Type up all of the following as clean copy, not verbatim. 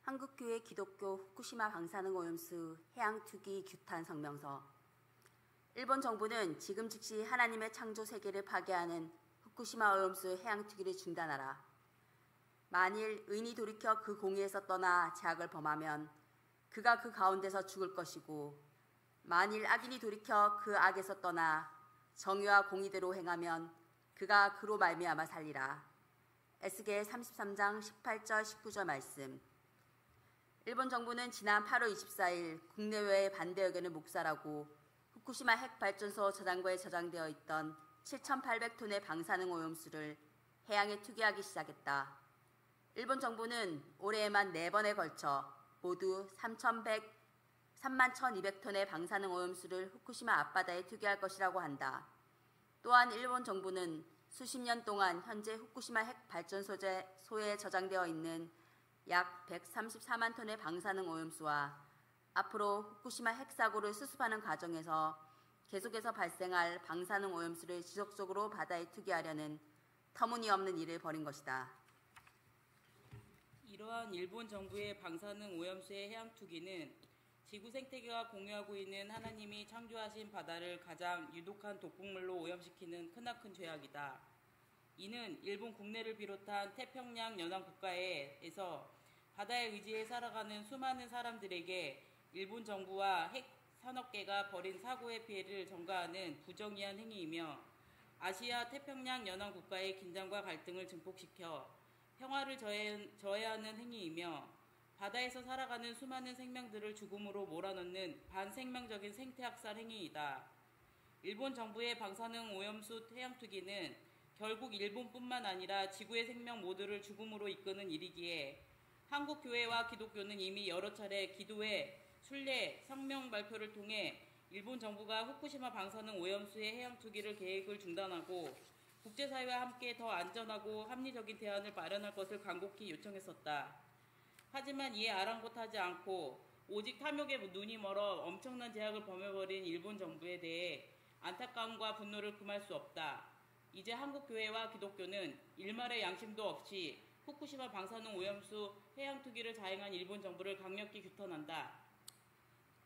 한국교회 기독교 후쿠시마 방사능 오염수 해양 투기 규탄 성명서. 일본 정부는 지금 즉시 하나님의 창조 세계를 파괴하는 후쿠시마 오염수 해양 투기를 중단하라. 만일 의인이 돌이켜 그 공의에서 떠나 죄악을 범하면 그가 그 가운데서 죽을 것이고, 만일 악인이 돌이켜 그 악에서 떠나 정의와 공의대로 행하면 그가 그로 말미암아 살리라. 에스겔 33장 18절 19절 말씀. 일본 정부는 지난 8월 24일 국내외의 반대 의견을 묵살하고 후쿠시마 핵발전소 저장고에 저장되어 있던 7,800톤의 방사능 오염수를 해양에 투기하기 시작했다. 일본 정부는 올해에만 4번에 걸쳐 모두 31,200톤의 방사능 오염수를 후쿠시마 앞바다에 투기할 것이라고 한다. 또한 일본 정부는 수십 년 동안 현재 후쿠시마 핵발전소에 저장되어 있는 약 134만 톤의 방사능 오염수와 앞으로 후쿠시마 핵사고를 수습하는 과정에서 계속해서 발생할 방사능 오염수를 지속적으로 바다에 투기하려는 터무니없는 일을 벌인 것이다. 이러한 일본 정부의 방사능 오염수의 해양 투기는 지구 생태계가 공유하고 있는 하나님이 창조하신 바다를 가장 유독한 독극물로 오염시키는 크나큰 죄악이다. 이는 일본 국내를 비롯한 태평양 연안 국가에서 바다에 의지해 살아가는 수많은 사람들에게 일본 정부와 핵 산업계가 벌인 사고의 피해를 전가하는 부정의한 행위이며, 아시아 태평양 연안 국가의 긴장과 갈등을 증폭시켜 평화를 저해하는 행위이며, 바다에서 살아가는 수많은 생명들을 죽음으로 몰아넣는 반생명적인 생태학살 행위이다. 일본 정부의 방사능 오염수 해양 투기는 결국 일본뿐만 아니라 지구의 생명 모두를 죽음으로 이끄는 일이기에 한국 교회와 기독교는 이미 여러 차례 기도회, 순례, 성명 발표를 통해 일본 정부가 후쿠시마 방사능 오염수의 해양 투기를 계획을 중단하고 국제사회와 함께 더 안전하고 합리적인 대안을 마련할 것을 간곡히 요청했었다. 하지만 이에 아랑곳하지 않고 오직 탐욕에 눈이 멀어 엄청난 제약을 범해버린 일본 정부에 대해 안타까움과 분노를 금할 수 없다. 이제 한국 교회와 기독교는 일말의 양심도 없이 후쿠시마 방사능 오염수 해양 투기를 자행한 일본 정부를 강력히 규탄한다.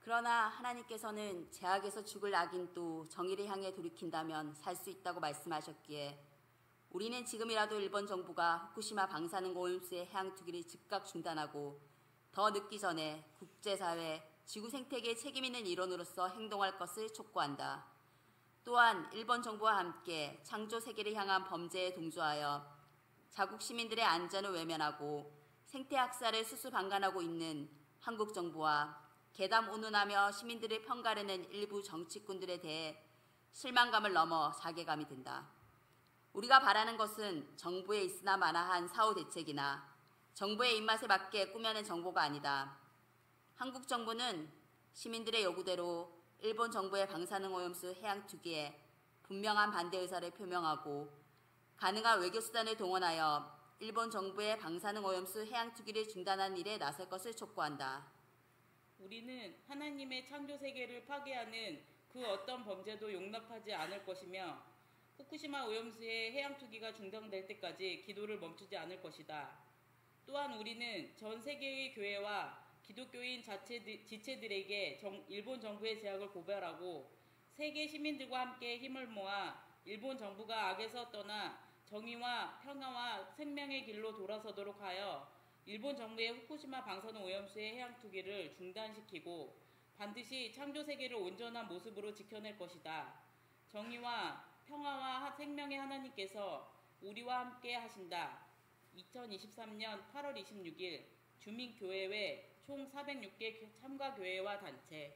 그러나 하나님께서는 죄악에서 죽을 악인도 정의를 향해 돌이킨다면 살 수 있다고 말씀하셨기에 우리는 지금이라도 일본 정부가 후쿠시마 방사능 오염수의 해양 투기를 즉각 중단하고 더 늦기 전에 국제사회, 지구 생태계에 책임 있는 일원으로서 행동할 것을 촉구한다. 또한 일본 정부와 함께 창조 세계를 향한 범죄에 동조하여 자국 시민들의 안전을 외면하고 생태 학살을 수수방관하고 있는 한국 정부와 괴담 운운하며 시민들을 편가르는 일부 정치꾼들에 대해 실망감을 넘어 자괴감이 든다. 우리가 바라는 것은 정부에 있으나 마나한 사후 대책이나 정부의 입맛에 맞게 꾸며낸 정보가 아니다. 한국 정부는 시민들의 요구대로 일본 정부의 방사능 오염수 해양 투기에 분명한 반대 의사를 표명하고 가능한 외교수단을 동원하여 일본 정부의 방사능 오염수 해양 투기를 중단하는 일에 나설 것을 촉구한다. 우리는 하나님의 창조 세계를 파괴하는 그 어떤 범죄도 용납하지 않을 것이며 후쿠시마 오염수의 해양 투기가 중단될 때까지 기도를 멈추지 않을 것이다. 또한 우리는 전 세계의 교회와 기독교인 지체들에게 일본 정부의 제약을 고발하고 세계 시민들과 함께 힘을 모아 일본 정부가 악에서 떠나 정의와 평화와 생명의 길로 돌아서도록 하여 일본 정부의 후쿠시마 방사능 오염수의 해양 투기를 중단시키고 반드시 창조 세계를 온전한 모습으로 지켜낼 것이다. 정의와 평화와 생명의 하나님께서 우리와 함께 하신다. 2023년 8월 26일 주민교회외 총 406개 참가교회와 단체.